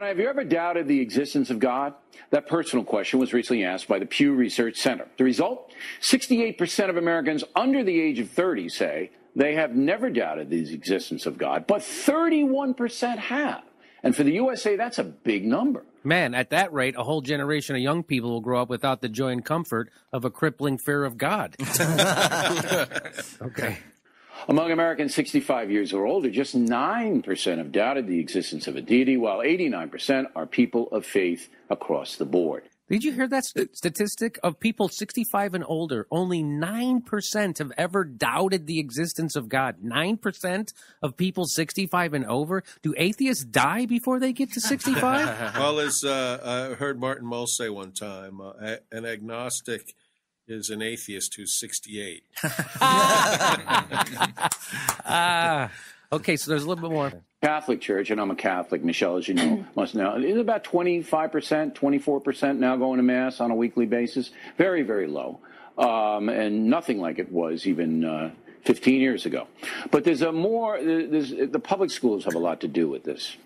Have you ever doubted the existence of God? That personal question was recently asked by the Pew Research Center. The result? 68% of Americans under the age of 30 say they have never doubted the existence of God, but 31% have. And for the USA, that's a big number. Man, at that rate, a whole generation of young people will grow up without the joy and comfort of a crippling fear of God. Okay. Among Americans 65 years or older, just 9% have doubted the existence of a deity, while 89% are people of faith across the board. Did you hear that statistic? Of people 65 and older, only 9% have ever doubted the existence of God. 9% of people 65 and over? Do atheists die before they get to 65? Well, as I heard Martin Mull say one time, an agnostic is an atheist who's 68. Okay, so there's a little bit more. Catholic Church, and I'm a Catholic, Michelle, as you know, must know, is about 25%, 24% now going to Mass on a weekly basis. Very, very low, and nothing like it was even 15 years ago. But the public schools have a lot to do with this,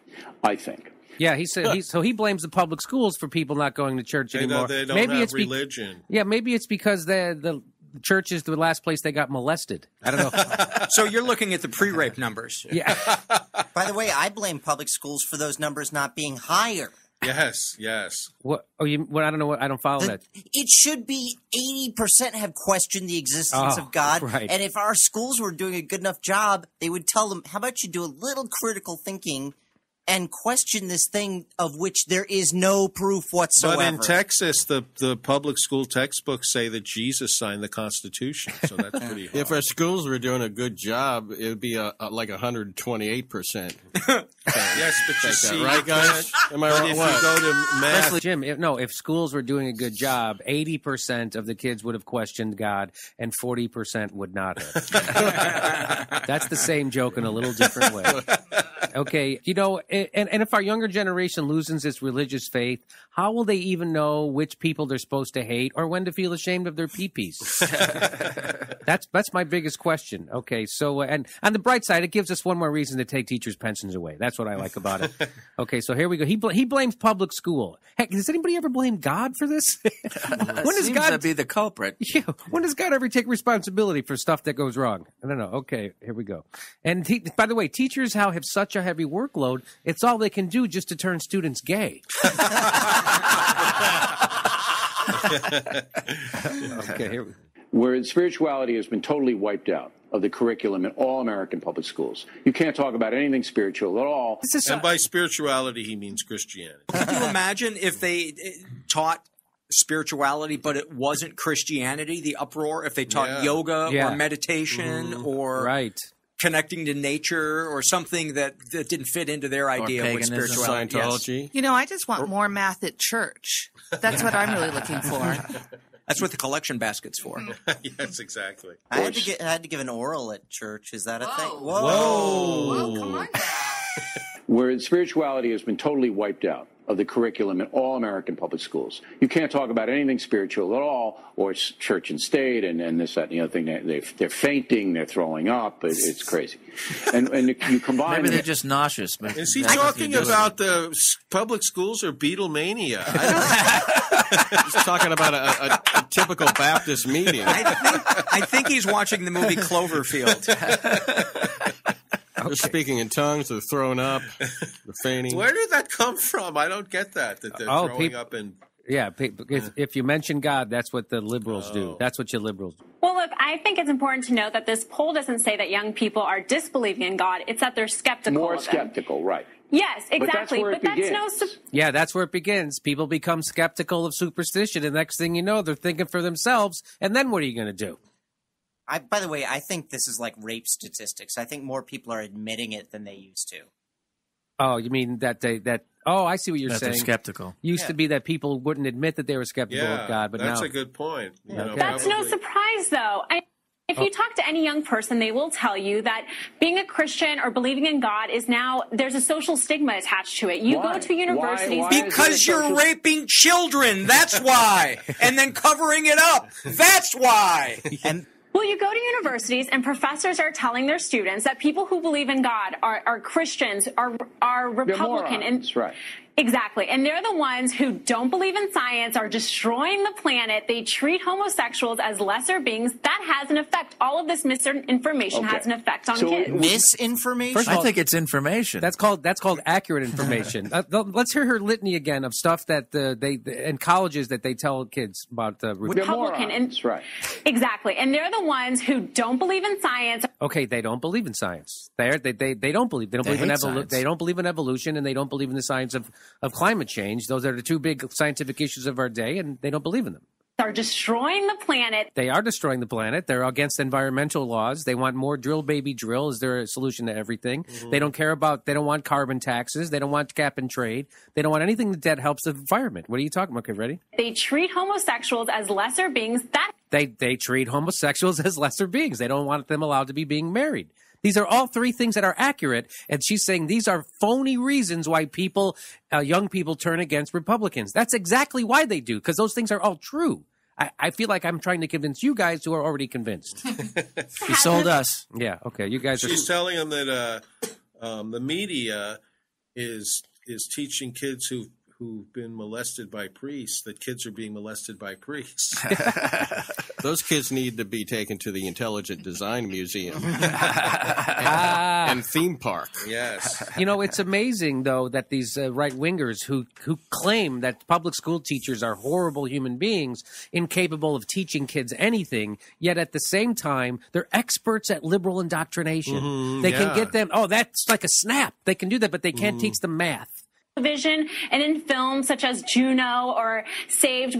I think. Yeah, he said he blames the public schools for people not going to church anymore. They don't have religion. Maybe it's because the church is the last place they got molested. I don't know. So you're looking at the pre-rape numbers. Yeah. By the way, I blame public schools for those numbers not being higher. Yes. What? Oh, I don't know. I don't follow that. It should be 80% have questioned the existence of God. Right. And if our schools were doing a good enough job, they would tell them, how about you do a little critical thinking and question this thing of which there is no proof whatsoever. But in Texas, the public school textbooks say that Jesus signed the Constitution, so that's pretty hard. If our schools were doing a good job, it would be like 128%. Yes, but you see, right, guys? Am I wrong? If you go to math, Jim, if schools were doing a good job, 80% of the kids would have questioned God, and 40% would not have. That's the same joke in a little different way. Okay, and if our younger generation loses its religious faith, how will they even know which people they're supposed to hate or when to feel ashamed of their pee-pees? That's my biggest question. Okay, so and on the bright side, it gives us one more reason to take teachers' pensions away. That's what I like about it. Okay, so here we go. He blames public school. Heck, does anybody ever blame God for this? When does God be the culprit? Yeah, when does God ever take responsibility for stuff that goes wrong? I don't know. Okay, here we go. And by the way, teachers have such a heavy workload, it's all they can do just to turn students gay. Okay, here we go. Where spirituality has been totally wiped out of the curriculum in all American public schools. You can't talk about anything spiritual at all. And by spirituality, he means Christianity. Could you imagine if they taught spirituality, but it wasn't Christianity, the uproar, if they taught yoga or meditation or connecting to nature or something that didn't fit into their idea of what spirituality is. Scientology. You know, I just want more math at church. That's what I'm really looking for. That's what the collection basket's for. Yes, exactly. I had to give an oral at church. Is that a thing? Whoa, come on now. Where spirituality has been totally wiped out of the curriculum in all American public schools. You can't talk about anything spiritual at all, or it's church and state, and this, that, and the other thing. They're fainting, they're throwing up. It's crazy. And you combine... Maybe they're just nauseous. But is he talking about the public schools or Beatlemania? He's talking about a typical Baptist meeting. I think he's watching the movie Cloverfield. They're speaking in tongues, they're throwing up, they're fainting. Where did that come from? I don't get that they're throwing up and... Yeah, if you mention God, that's what the liberals do. That's what you liberals do. Well, look, I think it's important to note that this poll doesn't say that young people are disbelieving in God. It's that they're skeptical More of him. skeptical, right. Yes, exactly. But that's where it begins. People become skeptical of superstition, and next thing you know, they're thinking for themselves, and then what are you going to do? By the way, I think this is like rape statistics. I think more people are admitting it than they used to. Oh, you mean oh, I see what you're saying. They're skeptical. Used to be that people wouldn't admit that they were skeptical of God, but that's now... a good point. That's no surprise, though. If you talk to any young person, they will tell you that being a Christian or believing in God is now, there's a social stigma attached to it. You go to universities... Why because you're raping children, that's why. And then covering it up, that's why. Well, you go to universities and professors are telling their students that people who believe in God are Christians, are Republican. That's right. Exactly. And they're the ones who don't believe in science, are destroying the planet. They treat homosexuals as lesser beings. That has an effect. All of this misinformation has an effect on kids. Misinformation? First of all, I think it's information. That's called accurate information. Let's hear her litany again of stuff that they in colleges that they tell kids about the Republican. That's right. Exactly. And they're the ones who don't believe in science. Okay, they don't believe in science. They don't believe they don't believe in evolution, and they don't believe in the science of climate change. Those are the two big scientific issues of our day, and they don't believe in them. Are destroying the planet. They are destroying the planet. They're against environmental laws. They want more drill, baby, drill. Is there a solution to everything? Mm-hmm. They don't want carbon taxes. They don't want cap and trade. They don't want anything that helps the environment. What are you talking about? Okay, ready? They treat homosexuals as lesser beings. They treat homosexuals as lesser beings. They don't want them allowed to be being married. These are all three things that are accurate, and she's saying these are phony reasons why young people turn against Republicans. That's exactly why they do, because those things are all true. I feel like I'm trying to convince you guys who are already convinced. You sold us. Yeah, okay, you guys are... She's telling them that the media is teaching kids who've been molested by priests that kids are being molested by priests. Those kids need to be taken to the Intelligent Design Museum and theme park. Yes. You know, it's amazing, though, that these right-wingers who claim that public school teachers are horrible human beings, incapable of teaching kids anything, yet at the same time, they're experts at liberal indoctrination. Mm-hmm, they can get them, that's like a snap. They can do that, but they can't teach them math. Television and in films such as Juno or Saved,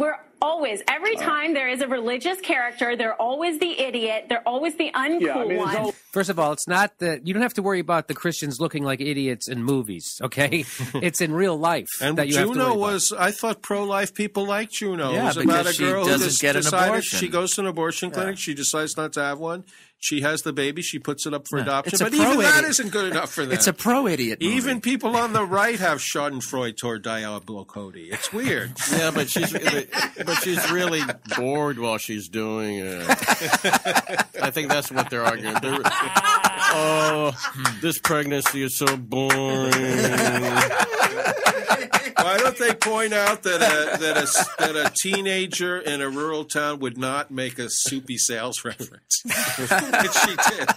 every time there is a religious character, they're always the idiot, they're always the uncool one. First of all, it's not you don't have to worry about the Christians looking like idiots in movies, okay? It's in real life. And that you Juno I thought pro-life people like Juno. Yeah, it was because about a girl she doesn't get an abortion. She goes to an abortion clinic, she decides not to have one. She has the baby. She puts it up for adoption. But even that isn't good enough for them. It's a pro-idiot movie. Even people on the right have Schadenfreude toward Diablo Cody. It's weird. Yeah, but she's really bored while she's doing it. I think that's what they're arguing. This pregnancy is so boring. Why don't they point out that a teenager in a rural town would not make a soupy sales reference? She did.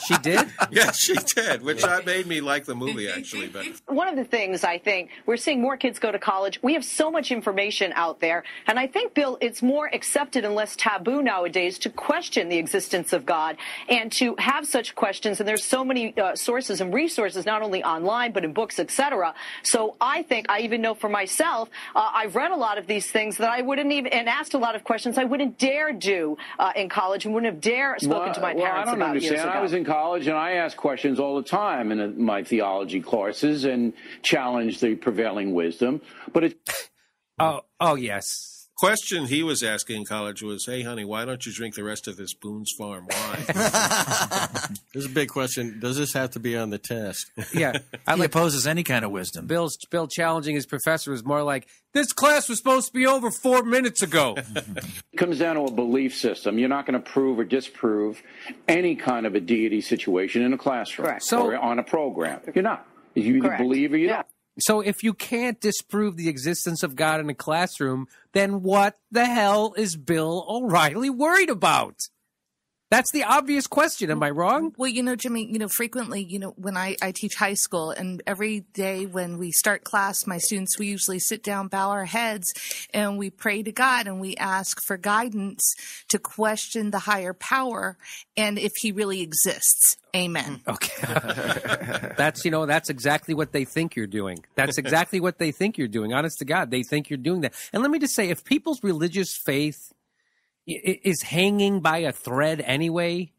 She did? Yes, she did, which made me like the movie, actually. But one of the things, I think, we're seeing more kids go to college. We have so much information out there. And I think, Bill, it's more accepted and less taboo nowadays to question the existence of God and to have such questions. And there's so many sources and resources, not only online, but in books, etc. So I think, I even know for myself, I've read a lot of these things that I wouldn't even, and asked a lot of questions I wouldn't dare do in college and wouldn't have dare spoken to my parents about years ago. I was in college and I asked questions all the time in my theology courses and challenged the prevailing wisdom. But it. Oh yes. Question he was asking in college was, "Hey, honey, why don't you drink the rest of this Boone's Farm wine?" This is a big question. Does this have to be on the test? Yeah. He opposes any kind of wisdom. Bill challenging his professor was more like, this class was supposed to be over 4 minutes ago. It comes down to a belief system. You're not going to prove or disprove any kind of a deity situation in a classroom or on a program. You're not. You either believe or you don't. So if you can't disprove the existence of God in a classroom, then what the hell is Bill O'Reilly worried about? That's the obvious question. Am I wrong? Well, Jimmy, frequently, when I teach high school, and every day when we start class, my students, we usually sit down, bow our heads, and we pray to God, and we ask for guidance to question the higher power and if he really exists. Amen. Okay. That's exactly what they think you're doing. That's exactly what they think you're doing. Honest to God, they think you're doing that. And let me just say, if people's religious faith is hanging by a thread anyway,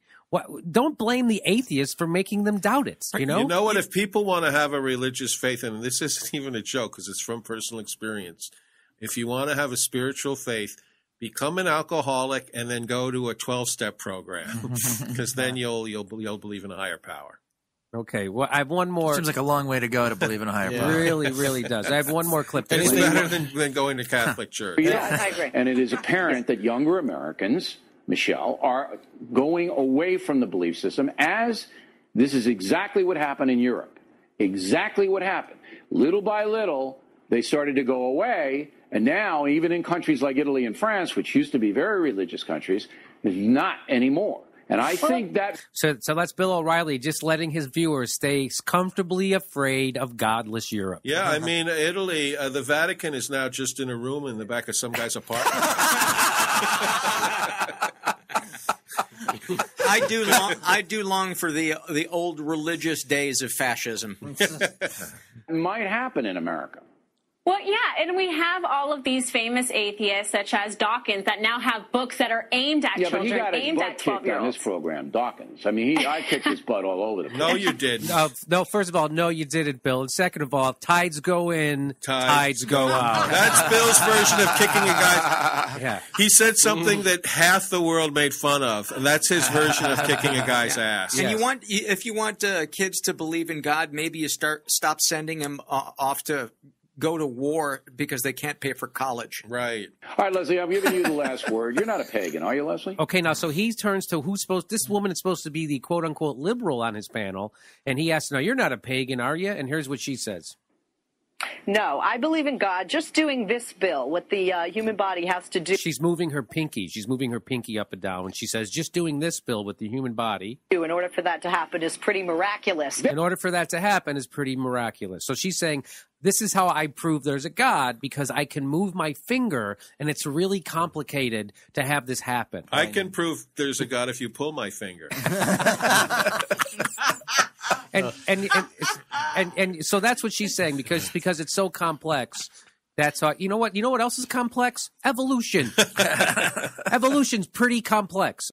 don't blame the atheists for making them doubt it. You know what? If people want to have a religious faith, and this isn't even a joke because it's from personal experience, if you want to have a spiritual faith, become an alcoholic and then go to a 12-step program, because then you'll believe in a higher power. Okay, well, I have one more. Seems like a long way to go to believe in a higher power. Really, really does. I have one more clip. It's better than going to Catholic church. Yeah, I agree. And it is apparent that younger Americans, Michelle, are going away from the belief system, as this is exactly what happened in Europe. exactly what happened. Little by little, they started to go away. And now, even in countries like Italy and France, which used to be very religious countries, is not anymore. And I think that... So that's Bill O'Reilly just letting his viewers stay comfortably afraid of godless Europe. Yeah, I mean, Italy, the Vatican is now just in a room in the back of some guy's apartment. I do long for the old religious days of fascism. It might happen in America. Well, yeah, and we have all of these famous atheists, such as Dawkins, that now have books that are aimed at children, but he got his aimed butt at kicked 12-year-olds. on this program, Dawkins. I mean, I kicked his butt all over the place. No, you didn't. No, first of all, no, you didn't, Bill. And second of all, tides go in, tides go out. That's Bill's version of kicking a guy's... Yeah. He said something that half the world made fun of, and that's his version of kicking a guy's ass. And if you want kids to believe in God, maybe you stop sending them off to go to war because they can't pay for college. Right. All right, Leslie, I'm giving you the last word. You're not a pagan, are you, Leslie? Okay, now, so he turns to this woman is supposed to be the quote-unquote liberal on his panel, and he asks, "No, you're not a pagan, are you?" And here's what she says. No, I believe in God. Just doing this bill, what the human body has to do. She's moving her pinky. She's moving her pinky up and down. And she says, just doing this bill with the human body. In order for that to happen is pretty miraculous. In order for that to happen is pretty miraculous. So she's saying, this is how I prove there's a God, because I can move my finger, and it's really complicated to have this happen. I can prove there's a God if you pull my finger. And so that's what she's saying, because it's so complex. That's how, you know what else is complex? Evolution. Evolution's pretty complex.